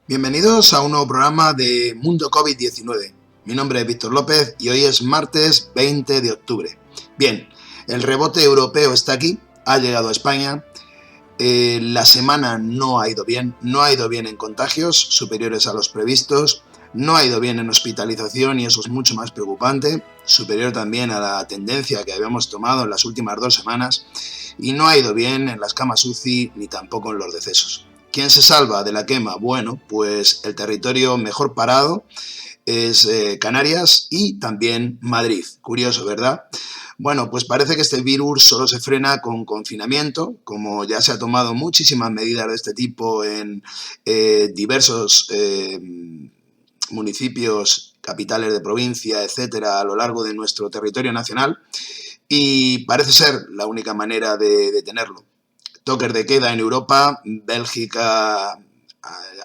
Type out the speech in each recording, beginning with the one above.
Bienvenidos a un nuevo programa de Mundo COVID-19. Mi nombre es Víctor López y hoy es martes 20 de octubre. Bien, el rebote europeo está aquí, ha llegado a España. La semana no ha ido bien en contagios superiores a los previstos, no ha ido bien en hospitalización y eso es mucho más preocupante, superior también a la tendencia que habíamos tomado en las últimas 2 semanas, y no ha ido bien en las camas UCI ni tampoco en los decesos. ¿Quién se salva de la quema? Bueno, pues el territorio mejor parado es Canarias y también Madrid. Curioso, ¿verdad? Bueno, pues parece que este virus solo se frena con confinamiento, como ya se ha tomado muchísimas medidas de este tipo en diversos municipios, capitales de provincia, etcétera, a lo largo de nuestro territorio nacional, y parece ser la única manera de detenerlo. Toques de queda en Europa, Bélgica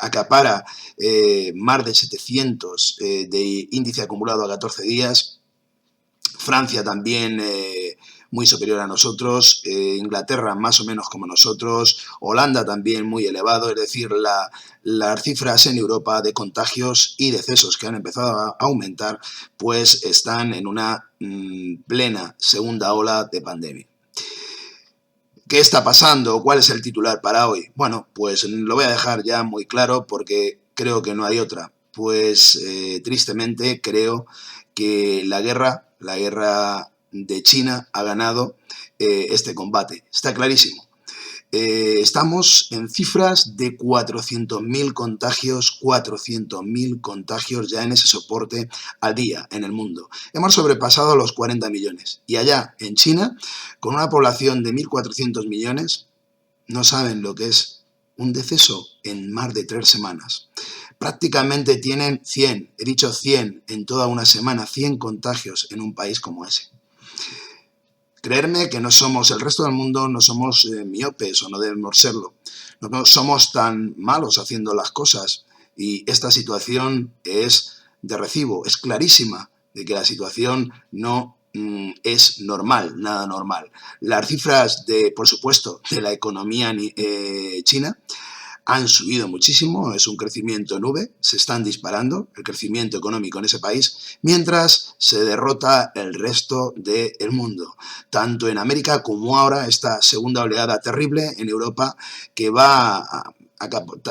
acapara más de 700 de índice acumulado a 14 días, Francia también muy superior a nosotros, Inglaterra más o menos como nosotros, Holanda también muy elevado, es decir, las cifras en Europa de contagios y decesos que han empezado a aumentar, pues están en una plena segunda ola de pandemia. ¿Qué está pasando? ¿Cuál es el titular para hoy? Bueno, pues lo voy a dejar ya muy claro porque creo que no hay otra. Pues tristemente creo que la guerra de China ha ganado este combate. Está clarísimo. Estamos en cifras de 400.000 contagios ya en ese soporte al día en el mundo. Hemos sobrepasado los 40 millones. Y allá, en China, con una población de 1.400 millones, no saben lo que es un deceso en más de 3 semanas. Prácticamente tienen 100, he dicho 100 en toda una semana, 100 contagios en un país como ese. Creerme que no somos, el resto del mundo no somos miopes o no debemos serlo. No somos tan malos haciendo las cosas y esta situación es de recibo, es clarísima de que la situación no es normal, nada normal. Las cifras de, por supuesto, de la economía china han subido muchísimo, es un crecimiento nube, se están disparando el crecimiento económico en ese país, mientras se derrota el resto del mundo, tanto en América como ahora esta segunda oleada terrible en Europa que va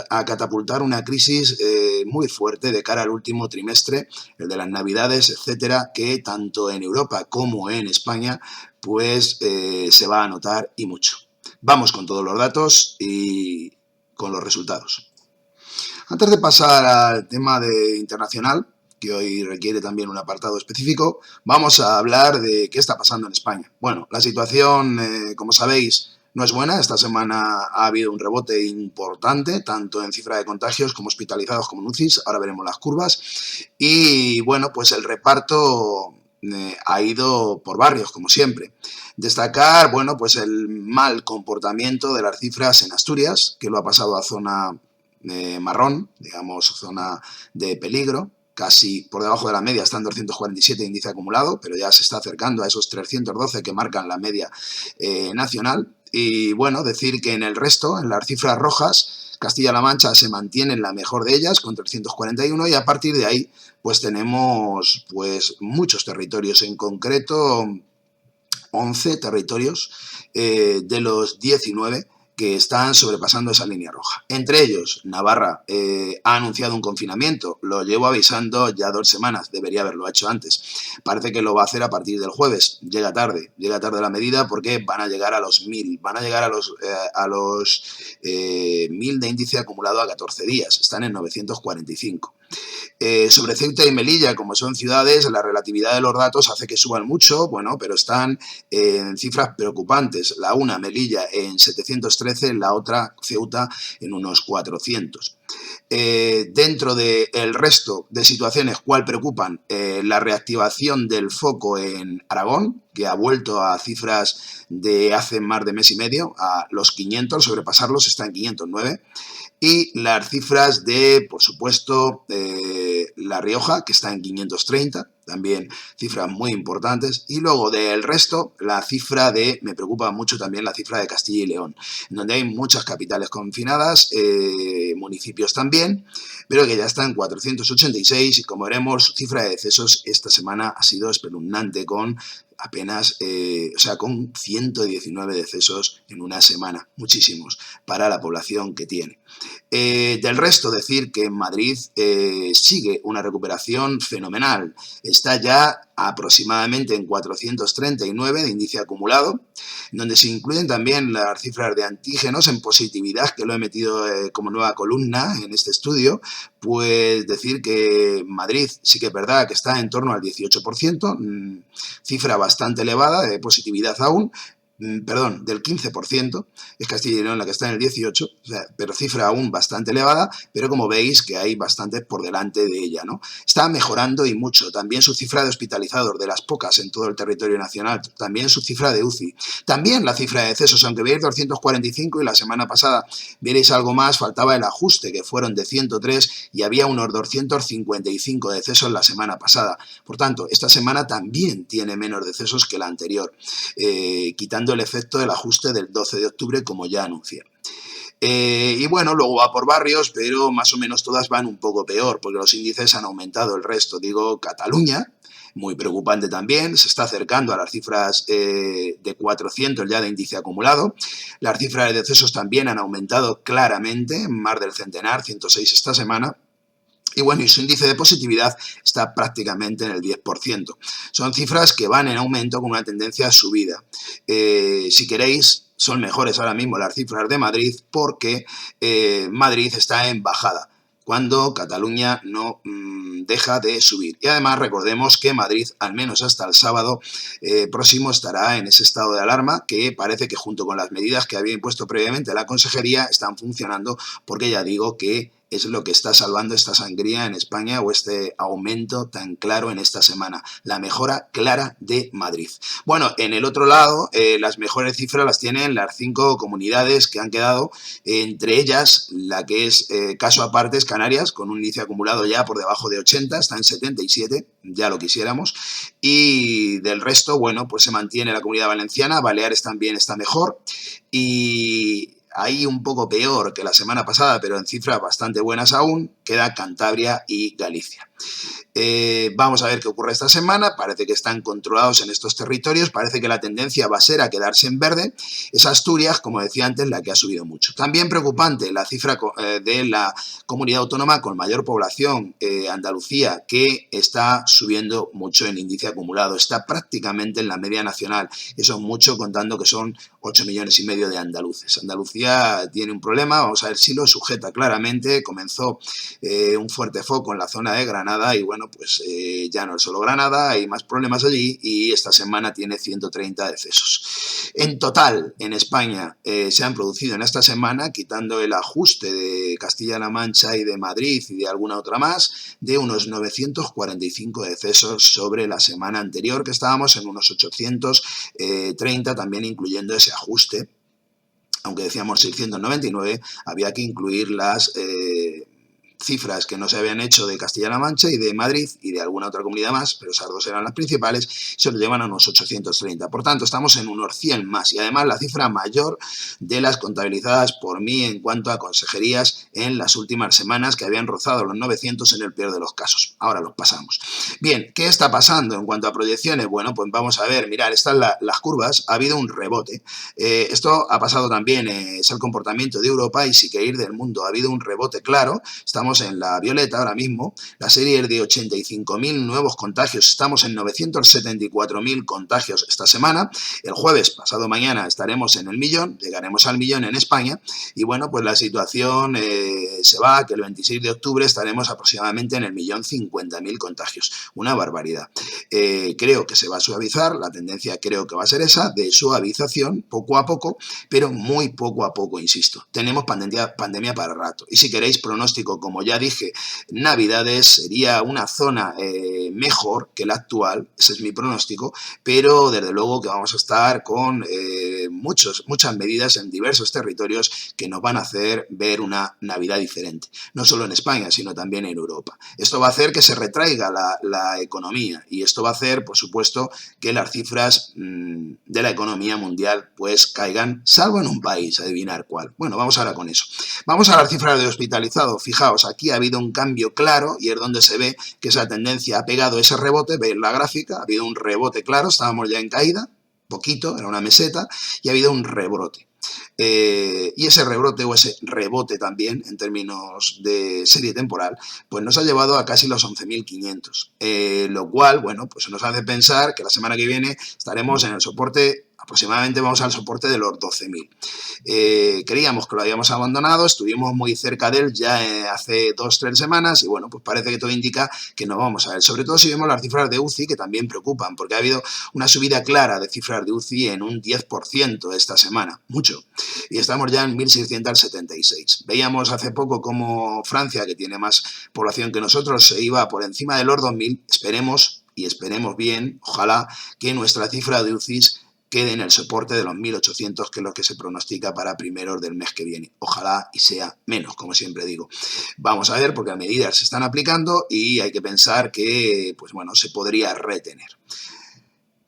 a catapultar una crisis muy fuerte de cara al último trimestre, el de las Navidades, etcétera, que tanto en Europa como en España pues se va a notar y mucho. Vamos con todos los datos y con los resultados. Antes de pasar al tema de internacional, que hoy requiere también un apartado específico, vamos a hablar de qué está pasando en España. Bueno, la situación, como sabéis, no es buena. Esta semana ha habido un rebote importante, tanto en cifra de contagios como hospitalizados como en UCIs. Ahora veremos las curvas. Y bueno, pues el reparto ha ido por barrios, como siempre. Destacar, bueno, pues el mal comportamiento de las cifras en Asturias, que lo ha pasado a zona marrón, digamos, zona de peligro, casi por debajo de la media, está en 247 índice acumulado, pero ya se está acercando a esos 312 que marcan la media nacional. Y bueno, decir que en el resto, en las cifras rojas, Castilla-La Mancha se mantiene en la mejor de ellas, con 341, y a partir de ahí, pues tenemos pues muchos territorios, en concreto 11 territorios de los 19 que están sobrepasando esa línea roja. Entre ellos, Navarra ha anunciado un confinamiento, lo llevo avisando ya 2 semanas, debería haberlo hecho antes. Parece que lo va a hacer a partir del jueves, llega tarde la medida porque van a llegar a los 1.000, van a llegar a los 1.000 de índice acumulado a 14 días, están en 945. Sobre Ceuta y Melilla, como son ciudades, la relatividad de los datos hace que suban mucho, bueno, pero están en cifras preocupantes. La una, Melilla, en 713, la otra, Ceuta, en unos 400. Dentro del resto de situaciones, ¿cuál preocupan? La reactivación del foco en Aragón, que ha vuelto a cifras de hace más de mes y medio, a los 500, sobrepasarlos, está en 509. Y las cifras de, por supuesto, La Rioja, que está en 530, también cifras muy importantes. Y luego del resto, la cifra me preocupa mucho también la cifra de Castilla y León, en donde hay muchas capitales confinadas, municipios también, pero que ya está en 486 y como veremos, su cifra de decesos esta semana ha sido espeluznante con apenas, con 119 decesos en una semana, muchísimos, para la población que tiene. Del resto, decir que en Madrid sigue una recuperación fenomenal. Está ya aproximadamente en 439 de índice acumulado, donde se incluyen también las cifras de antígenos en positividad, que lo he metido como nueva columna en este estudio. Pues decir que Madrid sí que es verdad que está en torno al 18%, cifra bastante elevada de positividad aún, perdón, del 15%, es Castilla y León la que está en el 18%, pero cifra aún bastante elevada, pero como veis que hay bastantes por delante de ella, ¿no? Está mejorando y mucho, también su cifra de hospitalizados, de las pocas en todo el territorio nacional, también su cifra de UCI, también la cifra de decesos, aunque veis 245 y la semana pasada veréis algo más, faltaba el ajuste, que fueron de 103 y había unos 255 decesos la semana pasada. Por tanto, esta semana también tiene menos decesos que la anterior, quitando el efecto del ajuste del 12 de octubre, como ya anuncié. Y bueno, luego va por barrios, pero más o menos todas van un poco peor, porque los índices han aumentado el resto. Digo, Cataluña, muy preocupante también, se está acercando a las cifras de 400 ya de índice acumulado. Las cifras de decesos también han aumentado claramente, más del centenar, 106 esta semana. Y bueno, y su índice de positividad está prácticamente en el 10%. Son cifras que van en aumento con una tendencia a subida. Si queréis, son mejores ahora mismo las cifras de Madrid porque Madrid está en bajada, cuando Cataluña no deja de subir. Y además recordemos que Madrid, al menos hasta el sábado próximo, estará en ese estado de alarma que parece que junto con las medidas que había impuesto previamente la Consejería están funcionando, porque ya digo que es lo que está salvando esta sangría en España o este aumento tan claro en esta semana, la mejora clara de Madrid. Bueno, en el otro lado, las mejores cifras las tienen las 5 comunidades que han quedado, entre ellas la que es caso aparte es Canarias, con un índice acumulado ya por debajo de 80, está en 77, ya lo quisiéramos, y del resto, bueno, pues se mantiene la Comunidad Valenciana, Baleares también está mejor, y ahí un poco peor que la semana pasada, pero en cifras bastante buenas aún, queda Cantabria y Galicia. Vamos a ver qué ocurre esta semana. Parece que están controlados en estos territorios, parece que la tendencia va a ser a quedarse en verde. Es Asturias, como decía antes, la que ha subido mucho. También preocupante la cifra de la comunidad autónoma con mayor población, Andalucía, que está subiendo mucho en índice acumulado, está prácticamente en la media nacional. Eso es mucho, contando que son 8,5 millones de andaluces. Andalucía tiene un problema, vamos a ver si lo sujeta claramente. Comenzó un fuerte foco en la zona de Granada y bueno, pues ya no es solo Granada, hay más problemas allí y esta semana tiene 130 decesos. En total, en España se han producido en esta semana, quitando el ajuste de Castilla-La Mancha y de Madrid y de alguna otra más, de unos 945 decesos sobre la semana anterior, que estábamos en unos 830, también incluyendo ese ajuste. Aunque decíamos 699, había que incluir las cifras que no se habían hecho de Castilla-La Mancha y de Madrid y de alguna otra comunidad más, pero esas dos eran las principales, se lo llevan a unos 830. Por tanto, estamos en unos 100 más y además la cifra mayor de las contabilizadas por mí en cuanto a consejerías en las últimas semanas, que habían rozado los 900 en el peor de los casos. Ahora los pasamos. Bien, ¿qué está pasando en cuanto a proyecciones? Bueno, pues vamos a ver, mirad, están las curvas, ha habido un rebote. Esto ha pasado también, es el comportamiento de Europa y si que ir del mundo. Ha habido un rebote claro, estamos en la violeta ahora mismo, la serie es de 85.000 nuevos contagios, estamos en 974.000 contagios esta semana, el jueves, pasado mañana, estaremos en el millón, llegaremos al millón en España, y bueno, pues la situación se va, que el 26 de octubre estaremos aproximadamente en el 1.050.000 contagios, una barbaridad. Creo que se va a suavizar, la tendencia creo que va a ser esa, de suavización, poco a poco, pero muy poco a poco, insisto. Tenemos pandemia para rato, y si queréis pronóstico como como ya dije, Navidades sería una zona mejor que la actual, ese es mi pronóstico, pero desde luego que vamos a estar con muchas medidas en diversos territorios que nos van a hacer ver una Navidad diferente, no solo en España, sino también en Europa. Esto va a hacer que se retraiga la economía y esto va a hacer, por supuesto, que las cifras de la economía mundial pues caigan, salvo en un país, adivinar cuál. Bueno, vamos ahora con eso. Vamos a las cifras de hospitalizados. Fijaos, aquí ha habido un cambio claro y es donde se ve que esa tendencia ha pegado ese rebote. Veis la gráfica, ha habido un rebote claro, estábamos ya en caída, poquito, era una meseta, y ha habido un rebrote. Y ese rebrote o ese rebote también, en términos de serie temporal, pues nos ha llevado a casi los 11.500, lo cual, bueno, pues nos hace pensar que la semana que viene estaremos en el soporte, aproximadamente vamos al soporte de los 12.000. Creíamos que lo habíamos abandonado, estuvimos muy cerca de él ya hace 2-3 semanas y bueno, pues parece que todo indica que no vamos a ver, sobre todo si vemos las cifras de UCI que también preocupan, porque ha habido una subida clara de cifras de UCI en un 10% esta semana, mucho, y estamos ya en 1.676. Veíamos hace poco como Francia, que tiene más población que nosotros, se iba por encima de los 2.000, esperemos y esperemos bien, ojalá que nuestra cifra de UCIs quede en el soporte de los 1.800, que es lo que se pronostica para primeros del mes que viene. Ojalá y sea menos, como siempre digo. Vamos a ver, porque las medidas se están aplicando y hay que pensar que, pues bueno, se podría retener.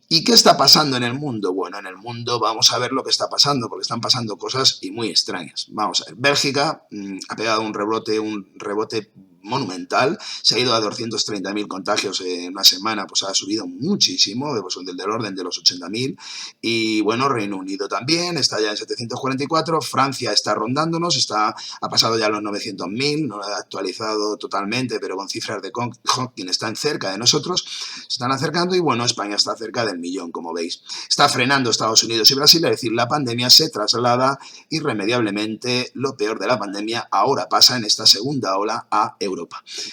¿Y qué está pasando en el mundo? Bueno, en el mundo vamos a ver lo que está pasando, porque están pasando cosas y muy extrañas. Vamos a ver, Bélgica ha pegado un rebote monumental, se ha ido a 230.000 contagios en una semana, pues ha subido muchísimo, pues del orden de los 80.000, y bueno, Reino Unido también, está ya en 744, Francia está rondándonos, ha pasado ya los 900.000, no lo ha actualizado totalmente, pero con cifras de Hawking están cerca de nosotros, se están acercando, y bueno, España está cerca del 1.000.000, como veis. Está frenando Estados Unidos y Brasil, es decir, la pandemia se traslada irremediablemente, lo peor de la pandemia ahora pasa en esta segunda ola a Europa.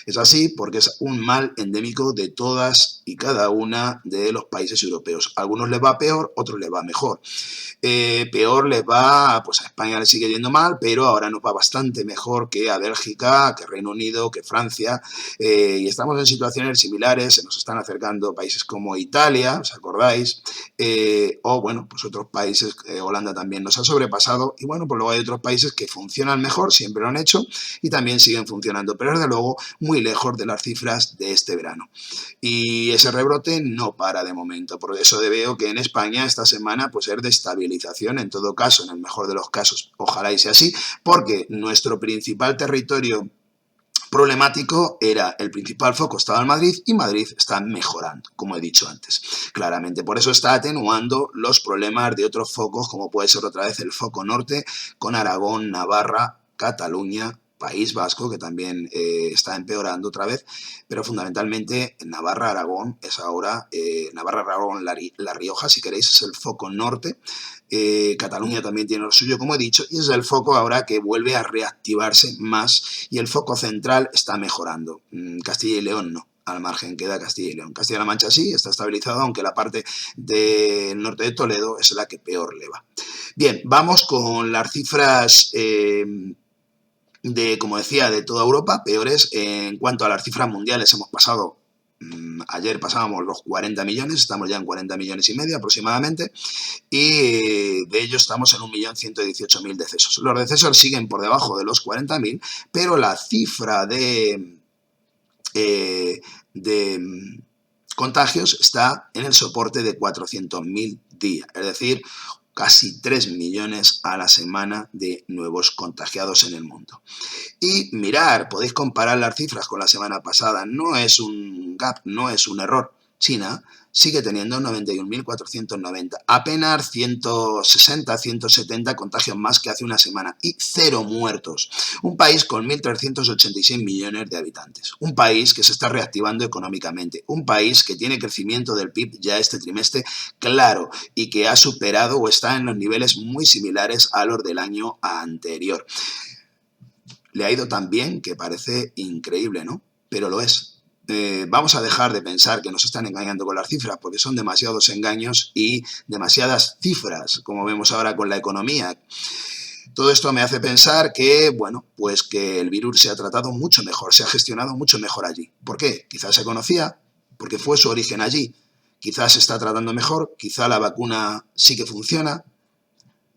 Es así porque es un mal endémico de todas y cada una de los países europeos. A algunos les va peor, otros les va mejor. Peor les va, pues a España le sigue yendo mal, pero ahora nos va bastante mejor que a Bélgica, que Reino Unido, que Francia, y estamos en situaciones similares, se nos están acercando países como Italia, ¿os acordáis? O bueno, pues otros países, Holanda también nos ha sobrepasado, y bueno, pues luego hay otros países que funcionan mejor, siempre lo han hecho, y también siguen funcionando, pero desde luego muy lejos de las cifras de este verano. Y ese rebrote no para de momento, por eso veo que en España esta semana pues es de estabilización, en todo caso, en el mejor de los casos, ojalá y sea así, porque nuestro principal territorio problemático era el principal foco estaba en Madrid y Madrid está mejorando, como he dicho antes, claramente. Por eso está atenuando los problemas de otros focos, como puede ser otra vez el foco norte con Aragón, Navarra, Cataluña, País Vasco, que también está empeorando otra vez, pero fundamentalmente Navarra, Aragón es ahora, Navarra, Aragón, La Rioja, si queréis, es el foco norte. Cataluña también tiene lo suyo, como he dicho, y es el foco ahora que vuelve a reactivarse más y el foco central está mejorando. Castilla y León no. Al margen queda Castilla y León. Castilla-La Mancha sí, está estabilizado, aunque la parte del norte de Toledo es la que peor le va. Bien, vamos con las cifras como decía, de toda Europa, peores. En cuanto a las cifras mundiales, hemos pasado, ayer pasábamos los 40 millones, estamos ya en 40 millones y medio aproximadamente, y de ellos estamos en 1.118.000 decesos. Los decesos siguen por debajo de los 40.000, pero la cifra de contagios está en el soporte de 400.000 días, es decir, casi 3 millones a la semana de nuevos contagiados en el mundo. Y mirar, podéis comparar las cifras con la semana pasada, no es un gap, no es un error. China sigue teniendo 91.490, apenas 160, 170 contagios más que hace una semana y 0 muertos. Un país con 1.386 millones de habitantes, un país que se está reactivando económicamente, un país que tiene crecimiento del PIB ya este trimestre claro y que ha superado o está en los niveles muy similares a los del año anterior. Le ha ido tan bien que parece increíble, ¿no? Pero lo es. Vamos a dejar de pensar que nos están engañando con las cifras, porque son demasiados engaños y demasiadas cifras, como vemos ahora con la economía. Todo esto me hace pensar que, bueno, pues que el virus se ha tratado mucho mejor, se ha gestionado mucho mejor allí. ¿Por qué? Quizás se conocía, porque fue su origen allí. Quizás se está tratando mejor, quizá la vacuna sí que funciona.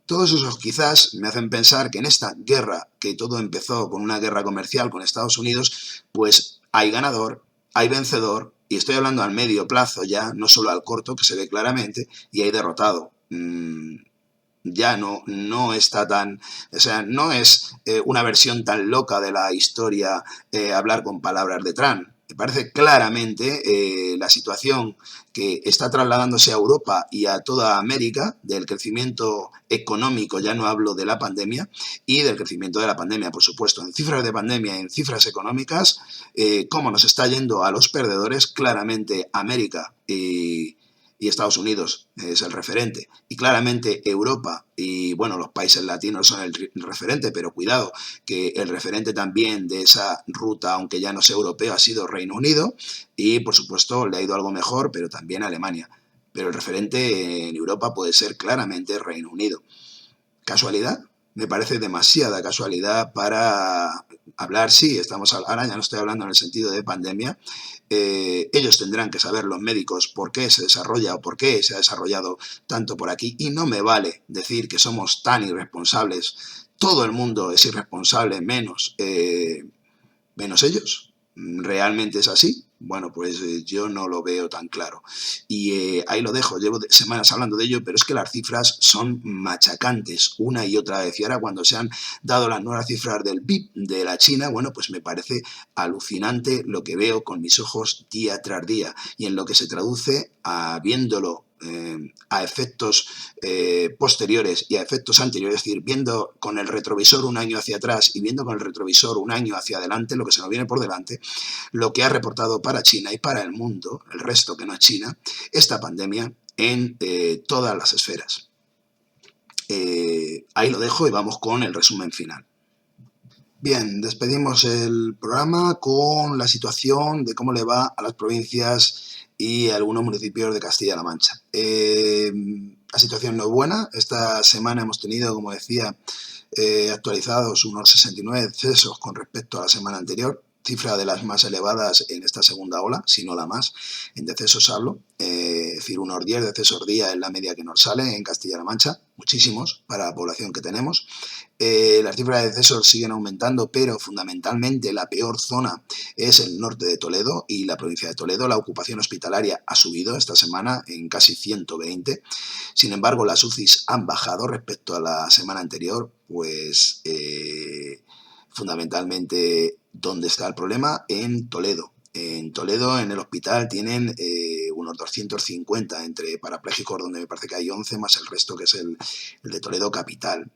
Todos esos quizás me hacen pensar que en esta guerra, que todo empezó con una guerra comercial con Estados Unidos, pues hay ganador, hay vencedor, y estoy hablando al medio plazo ya, no solo al corto, que se ve claramente, y hay derrotado. Ya no está tan, o sea, no es una versión tan loca de la historia hablar con palabras de Trump. Me parece claramente la situación que está trasladándose a Europa y a toda América del crecimiento económico, ya no hablo de la pandemia, y del crecimiento de la pandemia, por supuesto. En cifras de pandemia, en cifras económicas, cómo nos está yendo a los perdedores, claramente América y Estados Unidos es el referente. Y claramente Europa y, bueno, los países latinos son el referente, pero cuidado, que el referente también de esa ruta, aunque ya no sea europeo, ha sido Reino Unido y, por supuesto, le ha ido algo mejor, pero también Alemania. Pero el referente en Europa puede ser claramente Reino Unido. ¿Casualidad? Me parece demasiada casualidad para hablar, sí, ahora ya no estoy hablando en el sentido de pandemia, ellos tendrán que saber, los médicos, por qué se desarrolla o por qué se ha desarrollado tanto por aquí, y no me vale decir que somos tan irresponsables, todo el mundo es irresponsable menos ellos. ¿Realmente es así? Bueno, pues yo no lo veo tan claro. Y ahí lo dejo, llevo semanas hablando de ello, pero es que las cifras son machacantes una y otra vez. Y ahora cuando se han dado las nuevas cifras del PIB de la China, bueno, pues me parece alucinante lo que veo con mis ojos día tras día y en lo que se traduce viéndolo a efectos posteriores y a efectos anteriores, es decir, viendo con el retrovisor un año hacia atrás y viendo con el retrovisor un año hacia adelante, lo que se nos viene por delante, lo que ha reportado para China y para el mundo, el resto que no es China, esta pandemia en todas las esferas. Ahí lo dejo y vamos con el resumen final. Bien, despedimos el programa con la situación de cómo le va a las provincias y a algunos municipios de Castilla-La Mancha. La situación no es buena. Esta semana hemos tenido, como decía, actualizados unos 69 decesos con respecto a la semana anterior, cifra de las más elevadas en esta segunda ola, si no la más, en decesos hablo, es decir, unos 10 decesos día es la media que nos sale en Castilla-La Mancha, muchísimos para la población que tenemos. Las cifras de decesos siguen aumentando, pero fundamentalmente la peor zona es el norte de Toledo y la provincia de Toledo. La ocupación hospitalaria ha subido esta semana en casi 120. Sin embargo, las UCIs han bajado respecto a la semana anterior, pues fundamentalmente, ¿dónde está el problema? En Toledo. En Toledo, en el hospital, tienen unos 250 entre parapléjicos, donde me parece que hay 11, más el resto que es el de Toledo capital.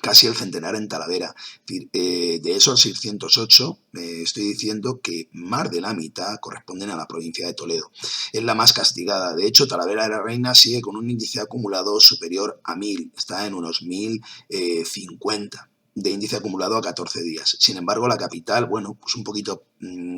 Casi el centenar en Talavera. De esos 608, estoy diciendo que más de la mitad corresponden a la provincia de Toledo. Es la más castigada. De hecho, Talavera de la Reina sigue con un índice acumulado superior a 1000. Está en unos 1050 de índice acumulado a 14 días. Sin embargo, la capital, bueno, pues un poquito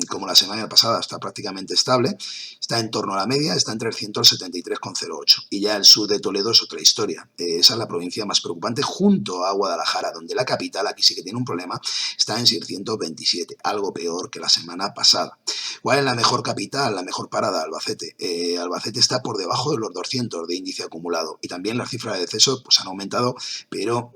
como la semana pasada, está prácticamente estable, está en torno a la media, está en 373,08. Y ya el sur de Toledo es otra historia. Esa es la provincia más preocupante junto a Guadalajara, donde la capital, aquí sí que tiene un problema, está en 627, algo peor que la semana pasada. ¿Cuál es la mejor capital, la mejor parada? Albacete. Albacete está por debajo de los 200 de índice acumulado y también las cifras de decesos pues, han aumentado, pero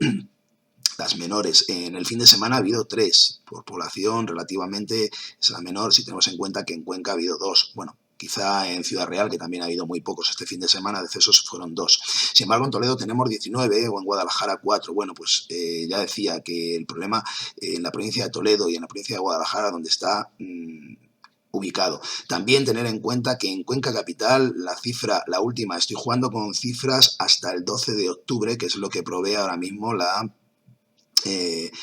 las menores. En el fin de semana ha habido 3, por población relativamente es la menor, si tenemos en cuenta que en Cuenca ha habido 2. Bueno, quizá en Ciudad Real, que también ha habido muy pocos este fin de semana, decesos fueron 2. Sin embargo, en Toledo tenemos 19 o en Guadalajara 4. Bueno, pues ya decía que el problema en la provincia de Toledo y en la provincia de Guadalajara, donde está ubicado. También tener en cuenta que en Cuenca Capital la cifra, la última, estoy jugando con cifras hasta el 12 de octubre, que es lo que provee ahora mismo la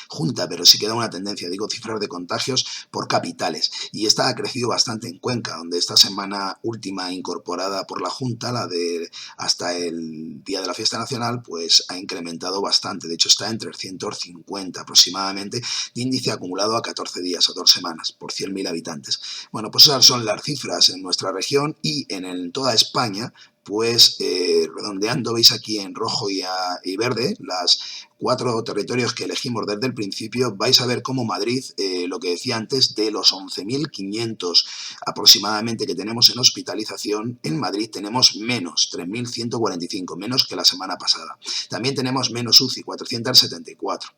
Junta, pero sí queda una tendencia, digo, cifras de contagios por capitales. Y esta ha crecido bastante en Cuenca, donde esta semana última incorporada por la Junta, la de hasta el día de la fiesta nacional, pues ha incrementado bastante. De hecho, está en 350 aproximadamente de índice acumulado a 14 días, a 2 semanas, por 100.000 habitantes. Bueno, pues esas son las cifras en nuestra región y en toda España. pues redondeando, veis aquí en rojo y verde, las 4 territorios que elegimos desde el principio, vais a ver cómo Madrid, lo que decía antes, de los 11.500 aproximadamente que tenemos en hospitalización, en Madrid tenemos menos, 3.145, menos que la semana pasada. También tenemos menos UCI, 474.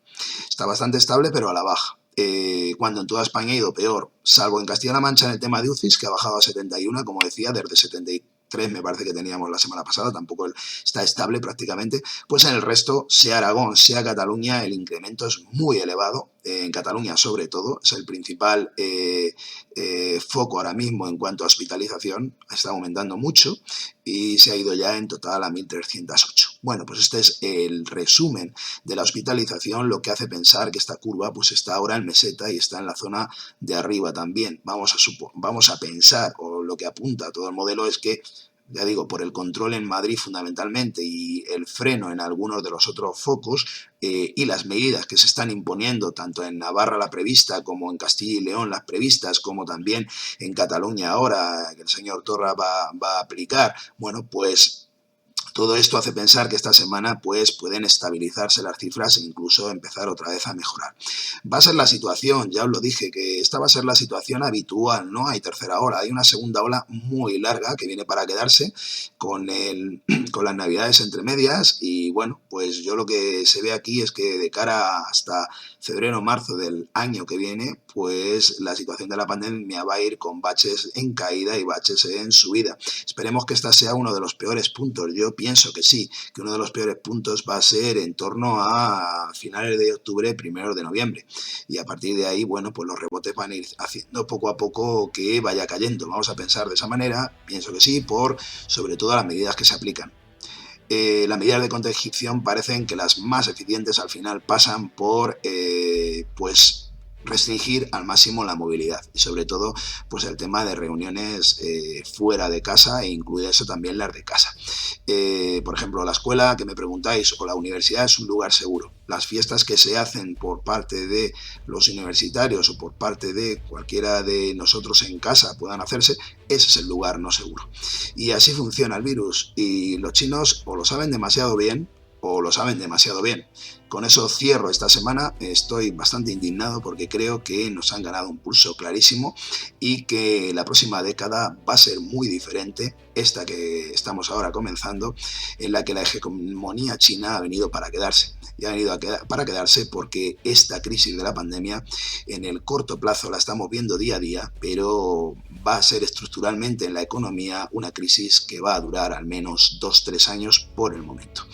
Está bastante estable, pero a la baja. Cuando en toda España ha ido peor, salvo en Castilla-La Mancha en el tema de UCIs, que ha bajado a 71, como decía, desde 73 me parece que teníamos la semana pasada, tampoco está estable prácticamente, pues en el resto, sea Aragón, sea Cataluña, el incremento es muy elevado. En Cataluña sobre todo, es el principal foco ahora mismo en cuanto a hospitalización, está aumentando mucho y se ha ido ya en total a 1.308. Bueno, pues este es el resumen de la hospitalización, lo que hace pensar que esta curva pues está ahora en meseta y está en la zona de arriba también. Vamos a pensar, o lo que apunta todo el modelo es que, ya digo, por el control en Madrid fundamentalmente y el freno en algunos de los otros focos y las medidas que se están imponiendo tanto en Navarra la prevista como en Castilla y León las previstas, como también en Cataluña ahora que el señor Torra va a aplicar, bueno, pues todo esto hace pensar que esta semana pues pueden estabilizarse las cifras e incluso empezar otra vez a mejorar. Va a ser la situación, ya os lo dije, que esta va a ser la situación habitual, no hay tercera ola, hay una segunda ola muy larga que viene para quedarse con las navidades entre medias y bueno, pues yo lo que se ve aquí es que de cara hasta febrero o marzo del año que viene, pues la situación de la pandemia va a ir con baches en caída y baches en subida. Esperemos que esta sea uno de los peores puntos. Yo pienso que sí, que uno de los peores puntos va a ser en torno a finales de octubre, primeros de noviembre. Y a partir de ahí, bueno, pues los rebotes van a ir haciendo poco a poco que vaya cayendo. Vamos a pensar de esa manera, pienso que sí, por sobre todo las medidas que se aplican. Las medidas de contención parecen que las más eficientes al final pasan por, pues, restringir al máximo la movilidad y sobre todo pues el tema de reuniones fuera de casa e incluirse también las de casa. Por ejemplo, la escuela que me preguntáis o la universidad es un lugar seguro. Las fiestas que se hacen por parte de los universitarios o por parte de cualquiera de nosotros en casa puedan hacerse, ese es el lugar no seguro. Y así funciona el virus y los chinos o lo saben demasiado bien o lo saben demasiado bien. Con eso cierro esta semana. Estoy bastante indignado porque creo que nos han ganado un pulso clarísimo y que la próxima década va a ser muy diferente, esta que estamos ahora comenzando, en la que la hegemonía china ha venido para quedarse. Y ha venido para quedarse porque esta crisis de la pandemia en el corto plazo la estamos viendo día a día, pero va a ser estructuralmente en la economía una crisis que va a durar al menos 2-3 años por el momento.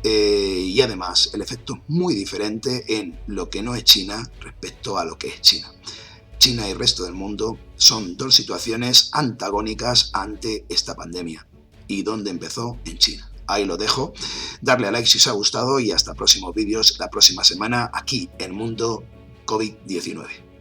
Y además el efecto es muy diferente en lo que no es China respecto a lo que es China. China y el resto del mundo son dos situaciones antagónicas ante esta pandemia. ¿Y dónde empezó? En China. Ahí lo dejo. Darle a like si os ha gustado y hasta próximos vídeos la próxima semana aquí en Mundo COVID-19.